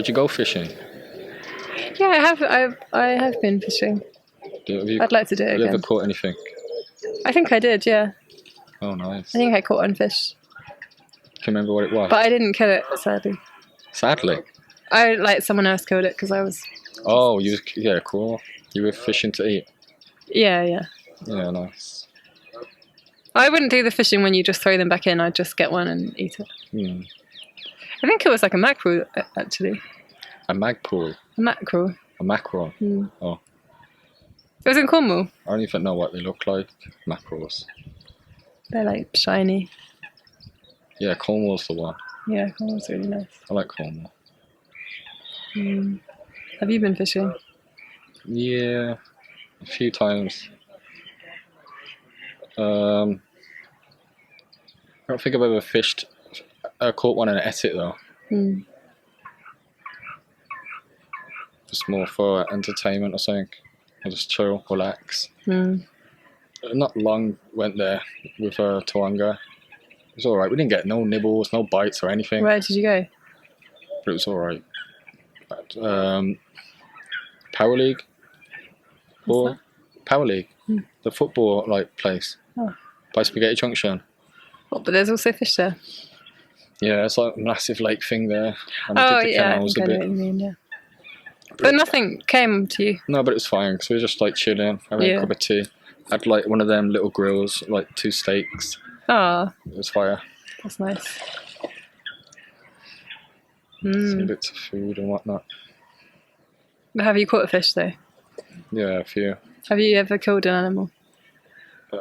Would you go fishing? Yeah, I have been fishing. I'd like to do it Have you again. ever caught anything? I think I did, yeah. Oh, nice. I think I caught one fish. Can you remember what it was? But I didn't kill it, sadly. Sadly. Someone else killed it because I was... Oh, yeah, cool. You were fishing to eat? Yeah. Yeah, nice. I wouldn't do the fishing when you just throw them back in. I'd just get one and eat it. I think it was like a mackerel, actually. A magpie? A mackerel. A mackerel? Oh. It was in Cornwall. I don't even know what they look like, mackerels. They're like shiny. Yeah, Cornwall's the one. Yeah, Cornwall's really nice. I like Cornwall. Have you been fishing? Yeah, a few times. I don't think I've ever fished. I caught one and ate it though. Just more for entertainment, I think. I just chill, relax. Not long went there with Tawonga. It was alright. We didn't get no nibbles, no bites or anything. Where did you go? But it was alright. Power League. Or Power League. The football place. By Spaghetti Junction. Oh, but there's also fish there. Yeah, it's like a massive lake thing there. And Oh, did the yeah, I canals think a I know bit. what you mean, yeah. But nothing came to you? No, but it was fine because we were just like chilling, having a cup of tea. Had like one of them little grills, like 2 steaks. Oh. It was fire. That's nice. Some bits of food and whatnot. But have you caught a fish though? Yeah, a few. Have you ever killed an animal?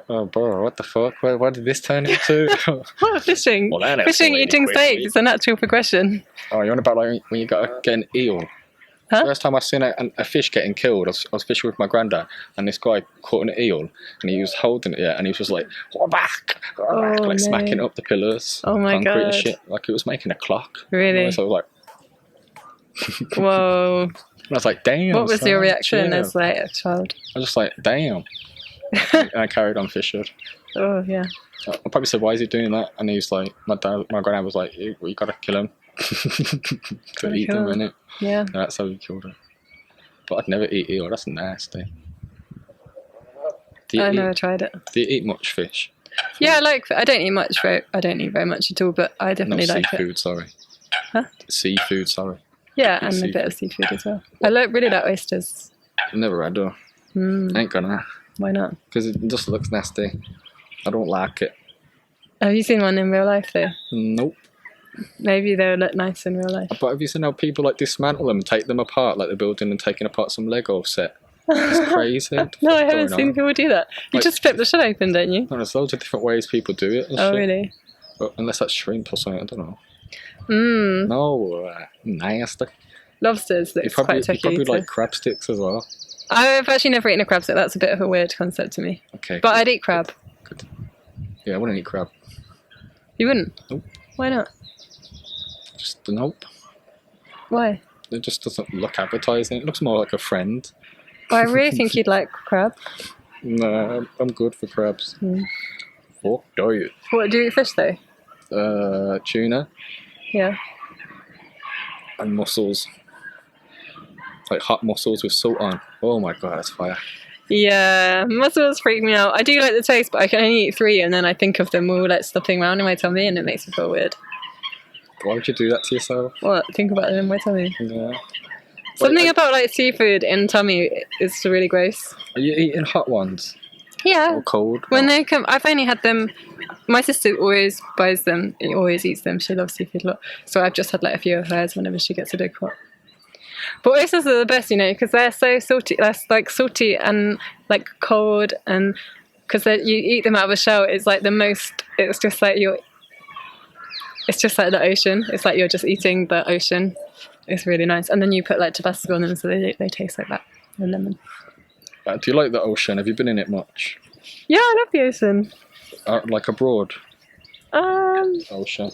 Oh, bro, what the fuck? What did this turn into? What, fishing? Well, Fishing, eating steaks is a natural progression. Oh, you're on about like when you got to get an eel? Huh? First time I seen a fish getting killed, I was fishing with my granddad, and this guy caught an eel, and he was holding it, and he was just like, back, like smacking up the pillars, concrete and shit, like it was making a clock. Really? So I was like, whoa. And I was like, damn. What was your reaction chill. as like a child? I was just like, damn. And I carried on fishing. Oh yeah. I probably said, why is he doing that? And he's like, my granddad was like, you gotta kill him to eat them, innit? Yeah. And that's how we killed him. But I'd never eat eel. That's nasty. I never tried it. Do you eat much fish? Yeah, I don't eat much. I don't eat very much at all, but I definitely like it. Seafood, sorry. Huh? Seafood, sorry. Yeah, and a bit of seafood as well. I really like oysters. I've never had though. Ain't gonna. Why not? Because it just looks nasty. I don't like it. Have you seen one in real life though? Nope. Maybe they'll look nice in real life. But have you seen how people like dismantle them and take them apart, like they're building and taking apart some Lego set? It's crazy. No, I haven't seen people do that. You just flip the shell open, don't you? No, there's loads of different ways people do it. Oh, really? But unless that's shrimp or something, I don't know. No, nasty. Lobsters, that's quite tricky. You probably like crab sticks as well. I've actually never eaten a crab stick. That's a bit of a weird concept to me. Okay. But I'd eat crab. Good. Yeah, I wouldn't eat crab. You wouldn't? Nope. Why not? Just nope. Why? It just doesn't look appetizing. It looks more like a friend. Well, I really think you'd like crab. No, I'm good for crabs. Fuck diet. What, do you eat fish though? Tuna. Yeah. And mussels. Like hot mussels with salt on. Oh my god, that's fire. Yeah, mussels freak me out. I do like the taste, but I can only eat 3 and then I think of them all like stopping around in my tummy and it makes me feel weird. Why would you do that to yourself? What? Think about them in my tummy? Yeah. Something about like seafood in tummy is really gross. Are you eating hot ones? Yeah. Or cold? When they come, I've only had them. My sister always buys them, always eats them. She loves seafood a lot. So I've just had like a few of hers whenever she gets a big pot. But oysters are the best, you know, because they're so salty. They're like salty and like cold, and because you eat them out of a shell, it's like the most. It's just like It's just like the ocean. It's like you're just eating the ocean. It's really nice. And then you put like Tabasco on them, so they taste like that, and lemon. Do you like the ocean? Have you been in it much? Yeah, I love the ocean. Like abroad? Ocean.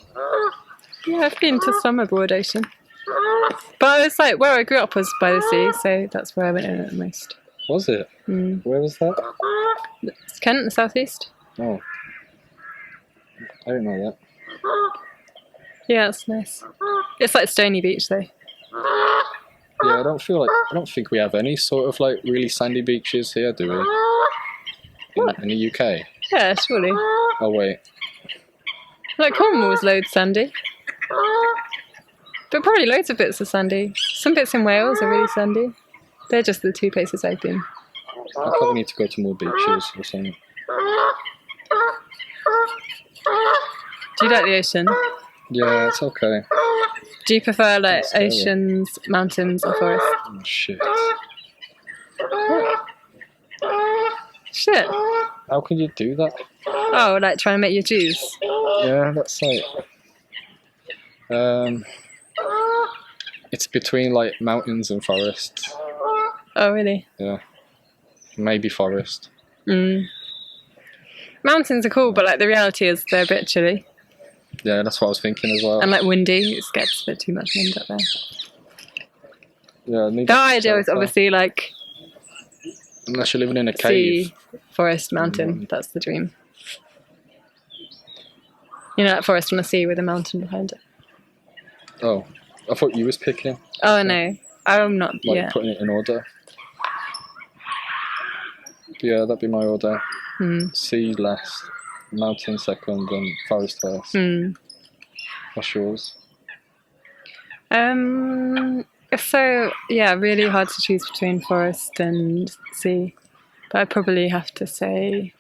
Yeah, I've been to some abroad ocean. But it's like where I grew up was by the sea, so that's where I went in it the most. Was it? Where was that? It's Kent, the southeast. Oh. I didn't know that. Yeah, it's nice. It's like Stony Beach though. Yeah, I don't think we have any sort of like really sandy beaches here, do we? In the UK? Yeah, surely. Oh wait. Like Cornwall's loads sandy. But probably loads of bits are sandy. Some bits in Wales are really sandy. They're just the 2 places I've been. I probably need to go to more beaches or something. Do you like the ocean? Yeah, it's okay. Do you prefer like That's scary. oceans, mountains, or forests? Oh, shit. Shit. How can you do that? Oh, like trying to make your juice. Yeah, that's like... it's between like mountains and forest. Oh, really? Yeah. Maybe forest. Mountains are cool, but like the reality is they're a bit chilly Yeah, that's what I was thinking as well. and like windy. It gets a bit too much wind up there. Yeah, I need The to idea is shelter. obviously like Unless you're living in a cave. sea, forest, mountain. That's the dream. You know, that forest on the sea with a mountain behind it. Oh, I thought you was picking. Oh no, I'm not. Like Yeah. putting it in order. Yeah, that'd be my order. Sea last, mountain second, and forest first. What's yours? So yeah, really hard to choose between forest and sea, but I'd probably have to say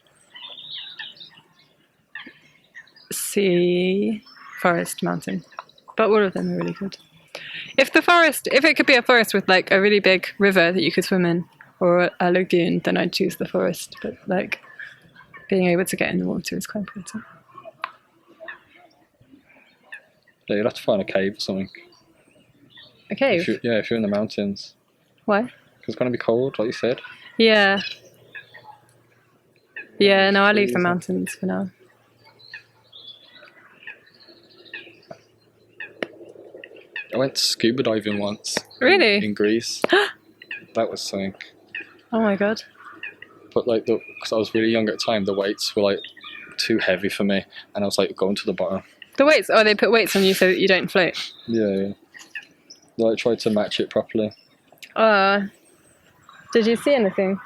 sea, forest, mountain. But all of them are really good. If it could be a forest with like a really big river that you could swim in, or a lagoon, then I'd choose the forest. But like being able to get in the water is quite important. Yeah, you'd have to find a cave or something. A cave? If you're in the mountains. Why? 'Cause it's going to be cold, like you said. Yeah. Yeah, no, I'll leave the mountains for now. I went scuba diving once. Really? In Greece. That was something. Oh my god. But like, because I was really young at the time, the weights were like too heavy for me, and I was like going to the bottom. The weights, they put weights on you so that you don't float. Yeah. They like tried to match it properly. Did you see anything?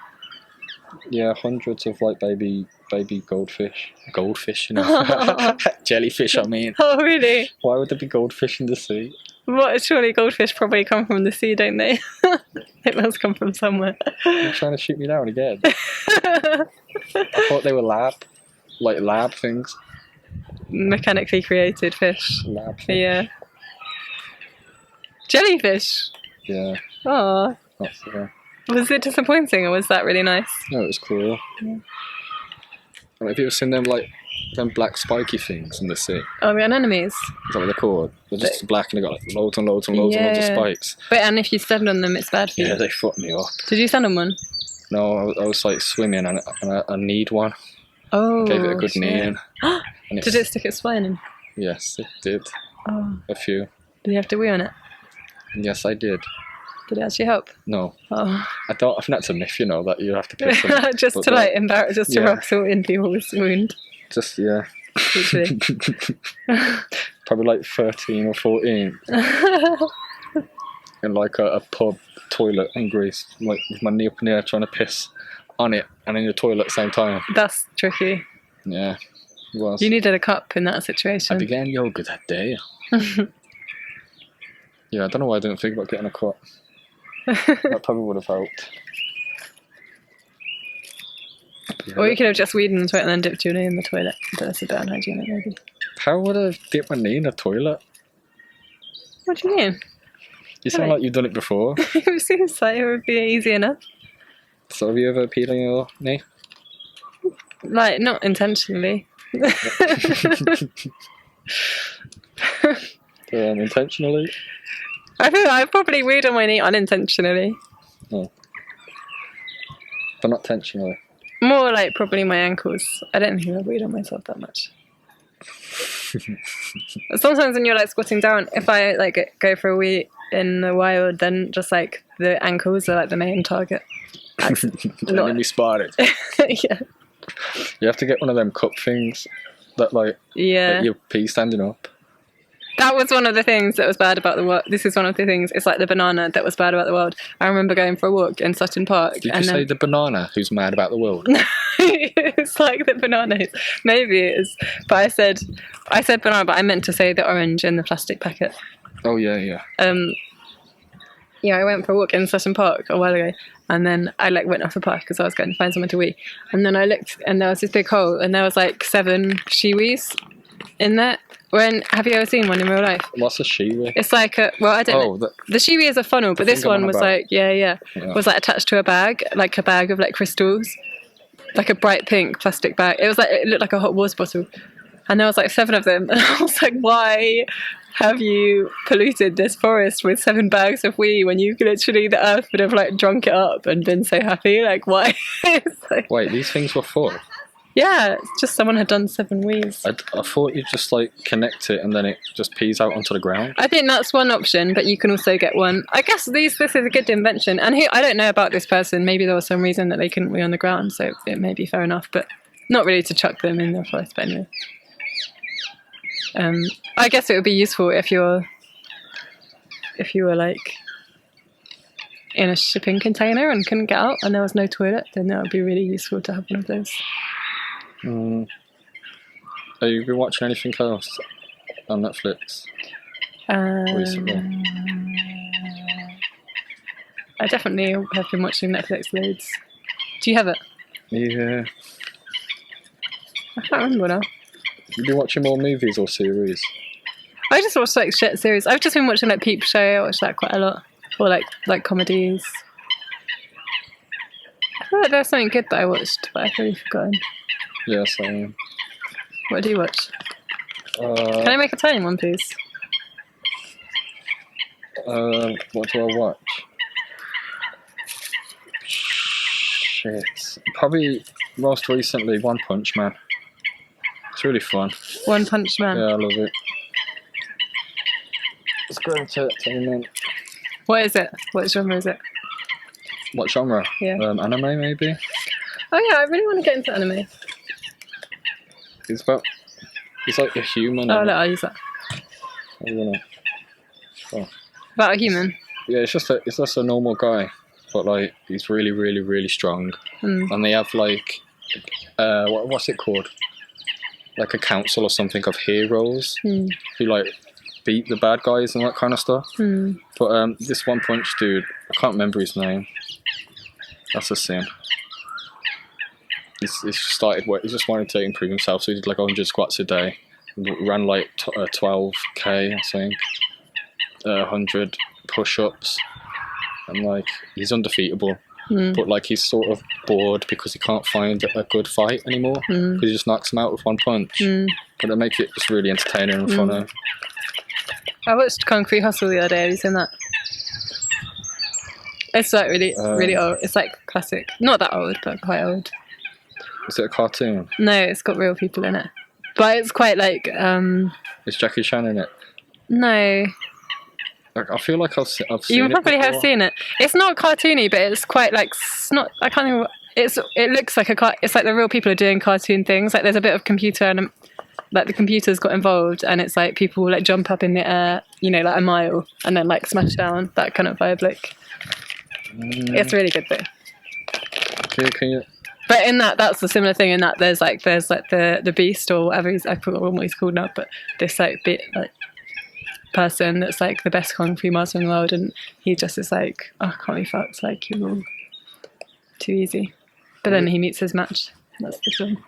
Yeah, hundreds of like baby goldfish, you know. Jellyfish, I mean. Oh really? Why would there be goldfish in the sea? What? Surely goldfish probably come from the sea, don't they? It must come from somewhere. You're trying to shoot me down again. I thought they were lab things. Mechanically created fish. Lab things. Yeah. Jellyfish. Yeah. Oh. That's Was it disappointing or was that really nice? No, it was cool. Yeah. Have you ever seen them black spiky things in the sea? Oh, the anemones. Is that what they're called? They're just black and they got like loads and loads and loads and loads of spikes. But and if you stand on them, it's bad for you. Yeah, they fucked me up. Did you stand on one? No, I was like swimming and I need one. Oh. Gave it a good knee in. And Did it stick its spine in? Yes, it did. Oh. A few. Did you have to wee on it? Yes, I did. Did it actually help? No. Oh. I think that's a myth, you know, that you have to piss on it. Just But to like embarrass, just to yeah. rub salt into your wound. Just, yeah. Literally. Probably like 13 or 14. In like a pub toilet in Greece. Like with my knee up in the air trying to piss on it and in the toilet at the same time. That's tricky. Yeah, it was. You needed a cup in that I situation. began yoga that day. Yeah, I don't know why I didn't think about getting a cup. That probably would have helped. Yeah. Or you could have just weed in the toilet and then dipped your knee in the toilet. But that's a bit unhygienic, maybe. How would I dip my knee in a toilet? What do you mean? You sound like you've done it before. It seems like it would be easy enough. So have you ever peed on your knee? Like, not intentionally. Intentionally? I feel I've probably weed on my knee unintentionally. Oh. But not intentionally. More like probably my ankles. I don't think I weed on myself that much. Sometimes when you're like squatting down, if I like go for a wee in the wild, then just like the ankles are like the main target. Enemy spotted. Yeah. You have to get one of them cup things that like Yeah. let your pee standing up. That was one of the things that was bad about the world. This is one of the things. It's like the banana that was bad about the world. I remember going for a walk in Sutton Park. Did you say the banana who's mad about the world? It's like the bananas. Maybe it is. But I said banana, but I meant to say the orange in the plastic packet. Oh yeah. Yeah, I went for a walk in Sutton Park a while ago, and then I went off the park because I was going to find somewhere to wee. And then I looked, and there was this big hole, and there was 7 shiwis in there. Have you ever seen one in real life? What's a shiwi? It's I don't know. The shiwi is a funnel, but this one was was attached to a bag, a bag of crystals, like a bright pink plastic bag. It looked like a hot water bottle, and there was 7 of them. And I was like, why have you polluted this forest with 7 bags of wee when the earth would have drunk it up and been so happy? Why? Wait, these things were full? Yeah, it's just someone had done 7 wees. I thought you'd just connect it and then it just pees out onto the ground. I think that's one option, but you can also get one. I guess this is a good invention. And I don't know about this person. Maybe there was some reason that they couldn't wee on the ground, so it may be fair enough, but not really to chuck them in the forest. But anyway, I guess it would be useful if you were in a shipping container and couldn't get out, and there was no toilet. Then that would be really useful to have one of those. Have you been watching anything else on Netflix recently? I definitely have been watching Netflix loads. Do you have it? Yeah. I can't remember now. You've been watching more movies or series? I just watched shit series. I've just been watching Peep Show. I watch that quite a lot. Or like comedies. I feel like there's something good that I watched, but I've really forgotten. Yeah, same. What do you watch? Can I make a tiny one, please? What do I watch? Shit. Probably most recently One Punch Man. It's really fun. One Punch Man? Yeah, I love it. It's great entertainment. What is it? What genre is it? What genre? Yeah. Anime, maybe? Oh yeah, I really want to get into anime. It's like a human. Oh, I'll use that. I don't know. Oh. About a human? Yeah, it's just a normal guy, but he's really, really, really strong. And they have what's it called? A council or something of heroes who beat the bad guys and that kind of stuff. But this One Punch dude, I can't remember his name. That's a sin. He just wanted to improve himself, so he did 100 squats a day, ran 12k I think, 100 push-ups, and he's undefeatable. But he's sort of bored because he can't find a good fight anymore because he just knocks him out with one punch. But it makes it just really entertaining and funny. I watched Kung Fu Hustle the other day. Have you seen that? It's really old. It's classic. Not that old, but quite old. Is it a cartoon? No, it's got real people in it. But it's quite Is Jackie Chan in it? No. I feel like I've seen it. You probably before. have seen it. It's not cartoony, but it's quite not. I can't think. It looks like it's the real people are doing cartoon things. There's a bit of computer and the computers got involved, and it's people jump up in the air, a mile, and then smash down. That kind of vibe. It's really good though. Can you? But in that's a similar thing. In that there's the beast or whatever I forgot what he's called now. But this person that's the best kung fu master in the world, and he just is I can't be fucked. You're all too easy. But then he meets his match. That's the film.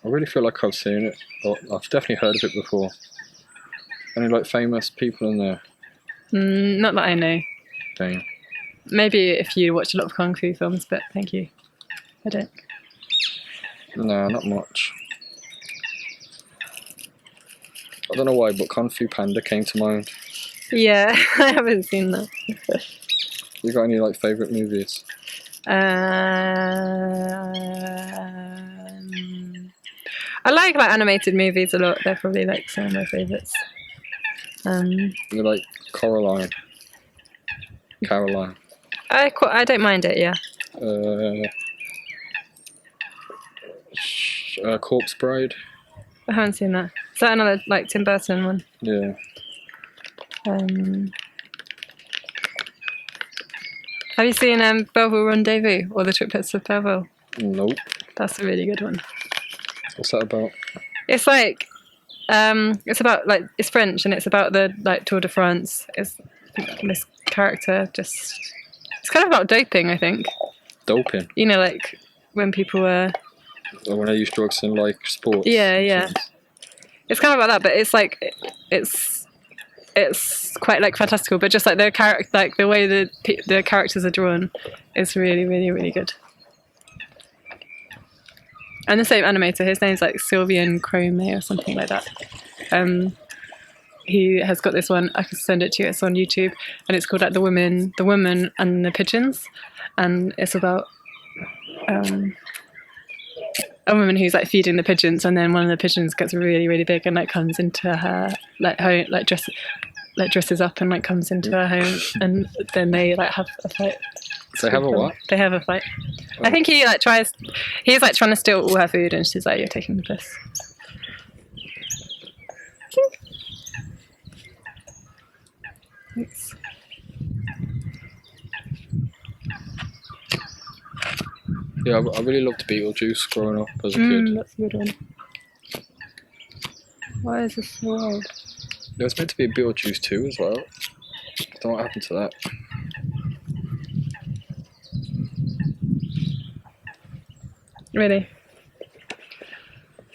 I really feel like I've seen it, but I've definitely heard of it before. Any famous people in there? Not that I know. Dang. Maybe if you watch a lot of kung fu films, but thank you. I don't. No, not much. I don't know why, but Kung Fu Panda came to mind. Yeah, I haven't seen that. You got any favourite movies? I like animated movies a lot. They're probably some of my favourites. You like Caroline? I don't mind it. Yeah. Corpse Bride. I haven't seen that. Is that another like Tim Burton one? Yeah. Have you seen Belleville Rendezvous or The Triplets of Belleville? Nope. That's a really good one. What's that about? It's like it's about like it's French and it's about the like Tour de France. It's this character just it's kind of about doping, I think. Doping? You know, like when people were Or when I use drugs in like sports? Yeah. It's kind of about that, but it's like it's quite like fantastical, but just like the character, like the way the characters are drawn is really, really, really good. And the same animator, his name's like Sylvian Crome or something like that. He has got this one. I can send it to you. It's on YouTube, and it's called like the woman and the pigeons, and it's about a woman who's like feeding the pigeons, and then one of the pigeons gets really, really big and like comes into her like home, dresses up and like comes into her home, and then they like have a fight. They have a what? They have a fight. Oh. I think he's like trying to steal all her food, and she's like, "You're taking the piss." Thanks. Yeah, I really loved Beetlejuice growing up as a kid. That's a good one. Why is this so old? There was meant to be a Beetlejuice 2 as well. I don't know what happened to that. Really?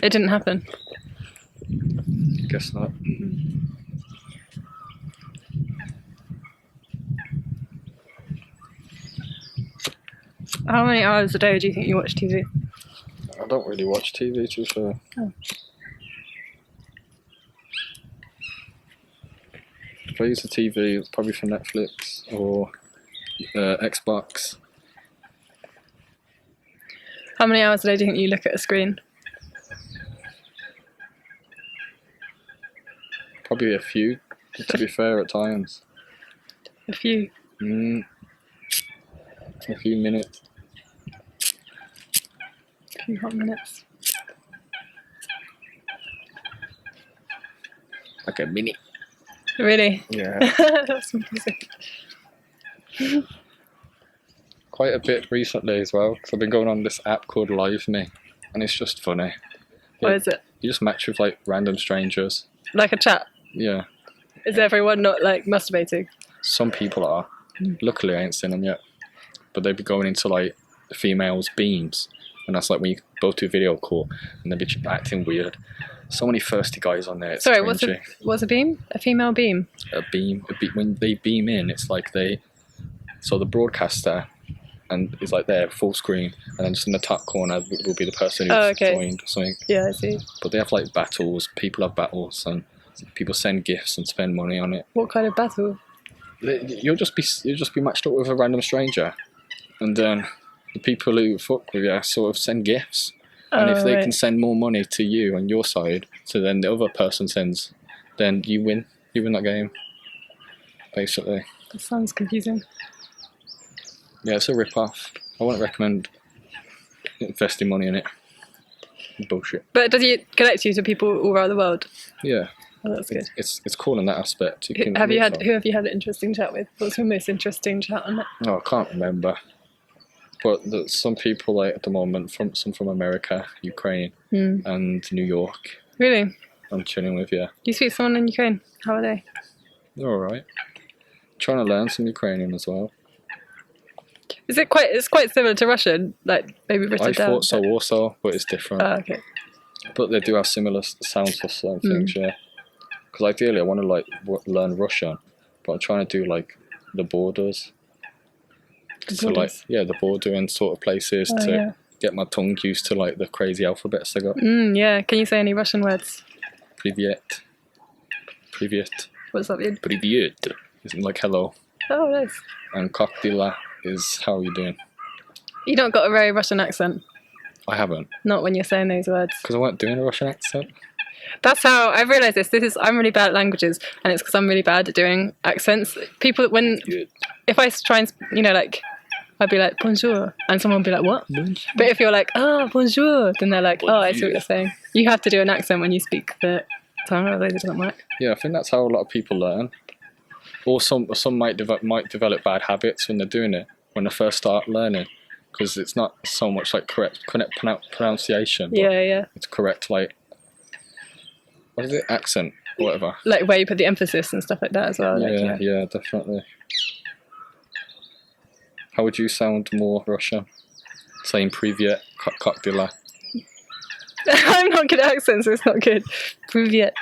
It didn't happen? Guess not. How many hours a day do you think you watch TV? I don't really watch TV, to be fair. Oh. If I use the TV, it's probably for Netflix or Xbox. How many hours a day do you think you look at a screen? Probably a few, to be fair, at times. A few? A few minutes. A few hot minutes. Like a minute. Really? Yeah. That's amazing. Quite a bit recently as well, because I've been going on this app called Live Me, and it's just funny. What is it? You just match with like random strangers. Like a chat? Yeah. Is everyone not like masturbating? Some people are. Luckily, I ain't seen them yet. But they'd be going into like females' beams, and that's like when you both do video call, and they'd be acting weird. So many thirsty guys on there. It's Sorry, cringy. what's a beam? A female beam? A beam. When they beam in, it's like so the broadcaster, and it's like there full screen, and then just in the top corner will be the person who's joined or something. Yeah, I see. But they have like battles. People have battles, and people send gifts and spend money on it. What kind of battle? You'll just be matched up with a random stranger, and then the people who fuck with you sort of send gifts. And if they can send more money to you on your side, so then the other person sends, then you win. You win that game, basically. That sounds confusing. Yeah, it's a rip-off. I wouldn't recommend investing money in it. Bullshit. But does it connect you to people all around the world? Yeah. Oh, that's good. It's cool in that aspect. Who have you had an interesting chat with? What's your most interesting chat on it? Oh, I can't remember. But some people like at the moment from America, Ukraine, and New York. Really? I'm chilling with, yeah. Do you speak to someone in Ukraine? How are they? They're alright. Trying to learn some Ukrainian as well. It's quite similar to Russian, like maybe written I down. thought so also, but it's different. Oh, okay. But they do have similar sounds for certain things, yeah. Because ideally I want to like learn Russian, but I'm trying to do like the borders. So like the border and sort of places get my tongue used to like the crazy alphabets I got. Yeah. Can you say any Russian words? Privyet. What's that mean? Privyet is like hello. Oh, nice. And koktila is how are you doing? You don't got a very Russian accent. I haven't. Not when you're saying those words. Because I weren't doing a Russian accent. That's how I've realised this. I'm really bad at languages, and it's because I'm really bad at doing accents. People, if I try and, like, I'd be like, bonjour, and someone would be like, what? Bonjour. But if you're like, bonjour, then they're like, I see what you're saying. You have to do an accent when you speak the So I realised it doesn't work. Yeah, I think that's how a lot of people learn. Or some might develop bad habits when they're doing it, when they first start learning, because it's not so much like correct pronunciation. But Yeah. it's correct, like, what is it, accent, or whatever. Like where you put the emphasis and stuff like that as well. Yeah, definitely. How would you sound more Russian? Saying "Privyet, как дела?" I'm not good at accents, so it's not good. Privyet.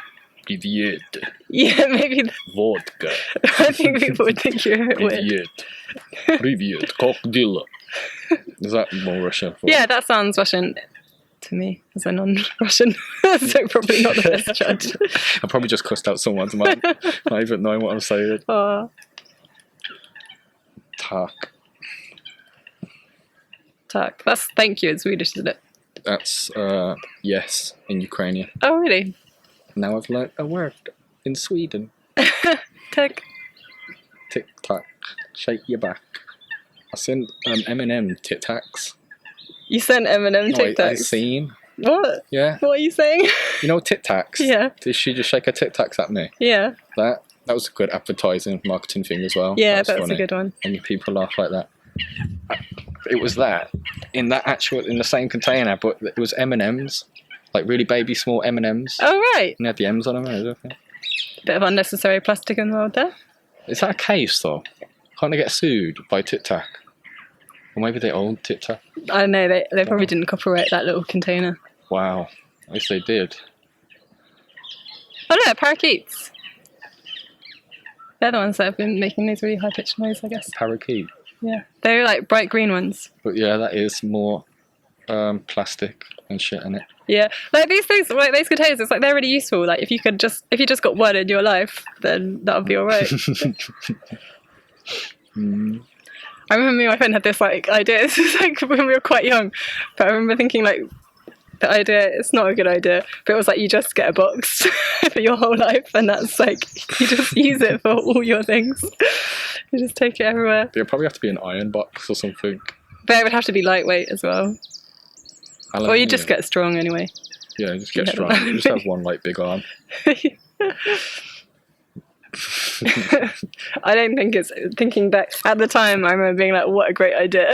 Privyet. Yeah, maybe. Vodka. I think people would think you're a bit weird. Privyet, как дела? Is that more Russian? Yeah, that sounds Russian to me as a non-Russian, so probably not the best judge. I probably just cussed out someone's mind, not even knowing what I'm saying. Tak. Tak. That's thank you in Swedish, isn't it? That's yes in Ukrainian. Oh, really? Now I've learnt a word in Sweden. Tak. Tic tac, shake your back. I sent Eminem Tic Tacs. You sent Eminem Tic I Tacs? seen. What? Yeah. What are you saying? You know Tic Tacs? Yeah. Did she just shake her Tic Tacs at me? Yeah. That was a good advertising marketing thing as well. Yeah, that was funny. a good one. And people laugh like that. It was that in the same container, but it was M&Ms, like really baby small M&Ms. Oh, right. And they had the M's on them and everything. Bit of unnecessary plastic in the world there. Is that a case though? Can't they get sued by Tic Tac? Or maybe they own Tic Tac? I don't know, they probably didn't copyright that little container. Wow, at least they did. Oh no, parakeets. They're the ones that have been making these really high-pitched noise, I guess. Parakeet. Yeah, they're like bright green ones. But yeah, that is more plastic and shit in it. Yeah, like these things, like these containers, it's like they're really useful. Like if you just got one in your life, then that would be alright. I remember me and my friend had this like idea. This is like when we were quite young, but I remember thinking like the idea, it's not a good idea, but it was like you just get a box for your whole life, and that's like you just use it for all your things. You just take it everywhere. There'd probably have to be an iron box or something. But it would have to be lightweight as well. Aluminium. Or you just get strong anyway. Yeah, just get strong. You just have one like big arm. I don't think it's, thinking back at the time, I remember being like, what a great idea.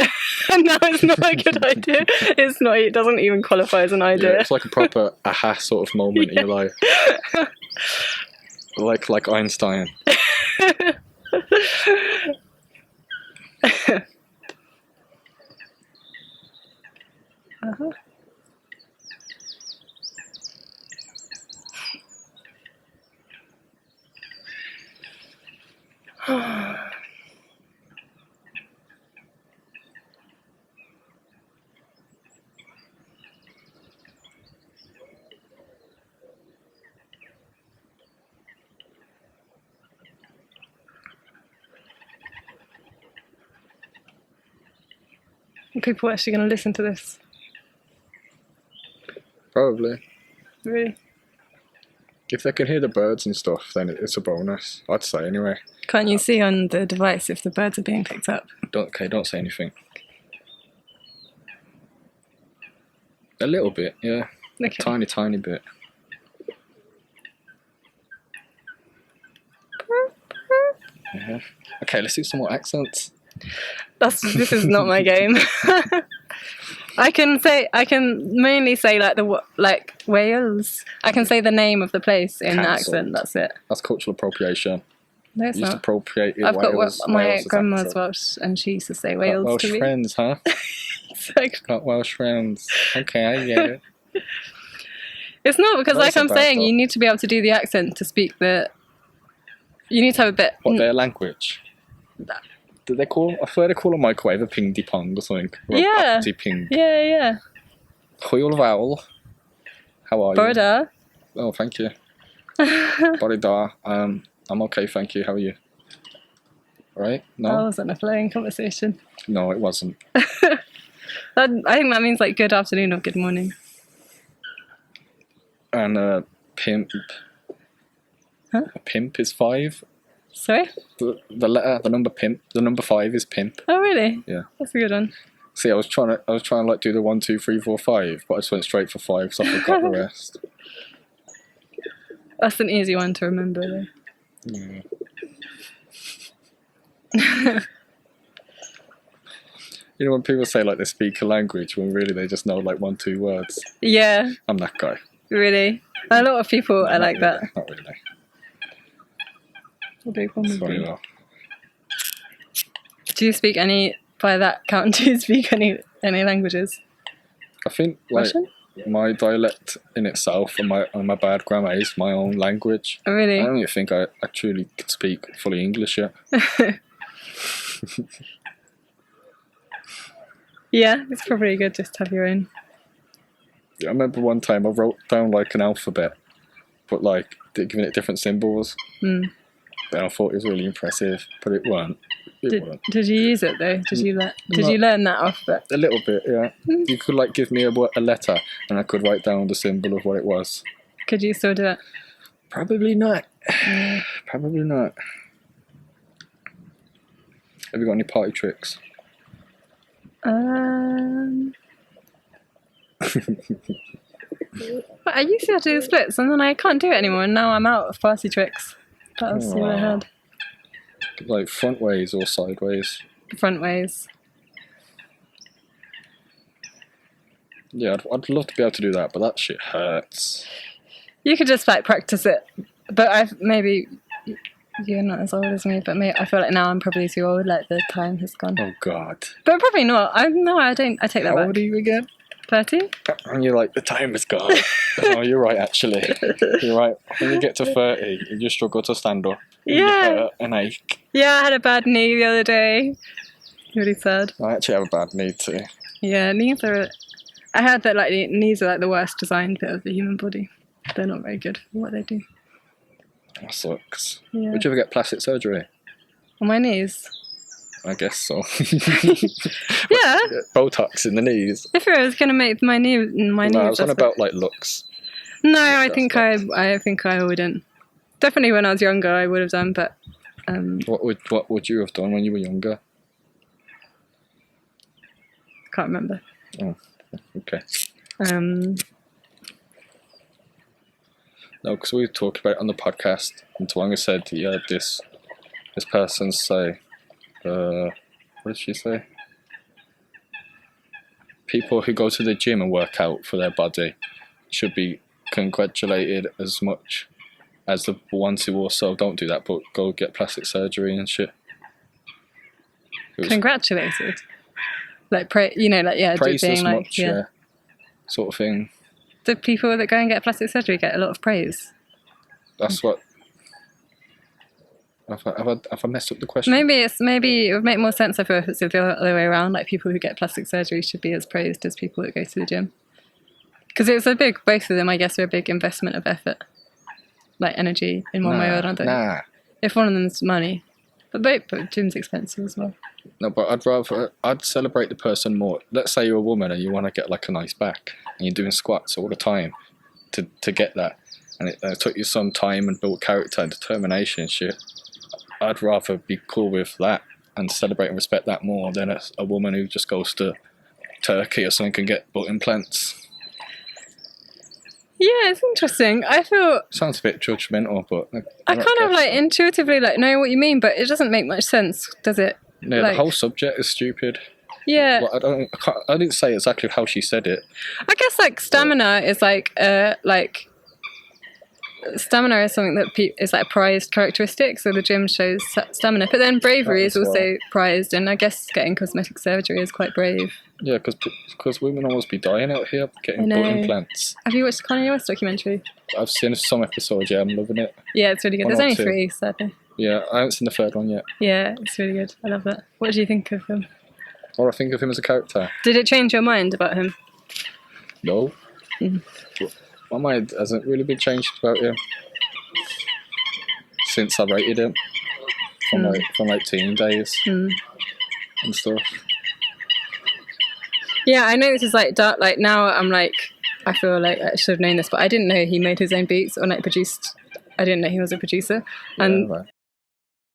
And now it's not a good idea. It's not, it doesn't even qualify as an idea. Yeah, it's like a proper aha sort of moment in your life. Like Einstein. Are people actually going to listen to this? Probably. Really? If they can hear the birds and stuff, then it's a bonus. I'd say anyway. Can't you see on the device if the birds are being picked up? Don't say anything. A little bit, yeah. Okay. Tiny bit. Yeah. Okay, let's do some more accents. This is not my game. I can mainly say like Wales. I can say the name of the place in Cancelled. accent. That's it. That's cultural appropriation. No, it's You used to not. appropriate I've Wales. got my Wales's grandma's accent. Welsh, and she used to say Got Wales Welsh to me. friends, huh? It's like, Got Welsh friends. Okay, I get it. it's not because, That like isn't I'm bad, saying, though. you need to be able to do the accent to speak the. You need to have a bit. What, their language? Did they call? I swear they call a microwave a ping pong or something. Or Yeah. A ping. Yeah. Hwyl vowel. How are you? Border. Oh, thank you. Body da. I'm okay, thank you. How are you? Right? No? That wasn't a flowing conversation. No, it wasn't. I think that means like good afternoon or good morning. And pimp. Huh? A pimp is 5. Sorry? The number pimp. The number 5 is pimp. Oh really? Yeah. That's a good one. See, I was trying to like do the 1, 2, 3, 4, 5, but I just went straight for 5, so I forgot the rest. That's an easy one to remember, though. Yeah. You know when people say like they speak a language when really they just know like 1-2 words? Yeah, I'm that guy. really. A lot of people No, are like really, that. Not really. A big one would Sorry, be. though. Do you speak any, by that count, do you speak any languages? I think like Russian? my dialect in itself and my bad grammar is my own language. Oh, really? I don't even think I truly could speak fully English yet. Yeah, it's probably good just to have your own. I remember one time I wrote down like an alphabet, but like giving it different symbols. Mm. And I thought it was really impressive, but it weren't. Did you use it though? Did you learn that alphabet? A little bit, yeah. You could like give me a letter, and I could write down the symbol of what it was. Could you still do it? Probably not. Probably not. Have you got any party tricks? But I used to have to do splits, and then I can't do it anymore. And now I'm out of party tricks. That was all I had. Like front ways or sideways? Front ways. Yeah, I'd love to be able to do that, but that shit hurts. You could just like practice it, but maybe you're not as old as me. But I feel like now I'm probably too old. Like the time has gone. Oh God. But probably not. I don't. I take that back. How old are you again? 30. And you're like, the time is gone. Oh, you're right, actually. You're right. When you get to 30, you just struggle to stand up. Yeah. You hurt and ache. Yeah, I had a bad knee the other day. Really sad. I actually have a bad knee too. Yeah, knees are. I heard that like knees are like the worst designed bit of the human body. They're not very good for what they do. That sucks. Yeah. Would you ever get plastic surgery? On my knees. I guess so. Yeah. Botox in the knees. If I was gonna make my knees. No, I was on about like looks. No, I think I wouldn't. Definitely when I was younger, I would have done, but. What would you have done when you were younger? Can't remember. Oh, okay. No, because we talked about it on the podcast, and Tawonga said he had this person say, what did she say? People who go to the gym and work out for their body should be congratulated as much as the ones who also don't do that but go get plastic surgery and shit. Congratulated. Like praised being as like much, yeah, sort of thing. The people that go and get plastic surgery get a lot of praise. That's what. Have I messed up the question? Maybe it would make more sense if it's the other way around. Like people who get plastic surgery should be as praised as people that go to the gym. Because both of them, I guess, are a big investment of effort, like energy in one way or another. Nah. If one of them's money, but gym's expensive as well. No, but I'd celebrate the person more. Let's say you're a woman and you want to get like a nice back, and you're doing squats all the time to get that, and it took you some time and built character and determination and shit. I'd rather be cool with that and celebrate and respect that more than a woman who just goes to Turkey or something and get butt implants. Yeah, it's interesting. I feel sounds a bit judgmental, but I kind of like intuitively like know what you mean, but it doesn't make much sense, does it? Yeah, like, the whole subject is stupid. Yeah. Well, I didn't say exactly how she said it. I guess like stamina is like stamina is something that is like a prized characteristic, so the gym shows stamina. But then bravery is also prized, and I guess getting cosmetic surgery is quite brave. Yeah, because women almost be dying out here getting butt implants. Have you watched the Kanye West documentary? I've seen some episodes, yeah, I'm loving it. Yeah, it's really good. There's only 3, sadly. Yeah, I haven't seen the 3rd one yet. Yeah, it's really good. I love that. What do you think of him? Or I think of him as a character. Did it change your mind about him? No. My mind hasn't really been changed about him since I rated him from like teen days and stuff. Yeah, I know this is like dark. Like now, I'm like, I feel like I should have known this, but I didn't know he made his own beats or like produced. I didn't know he was a producer, and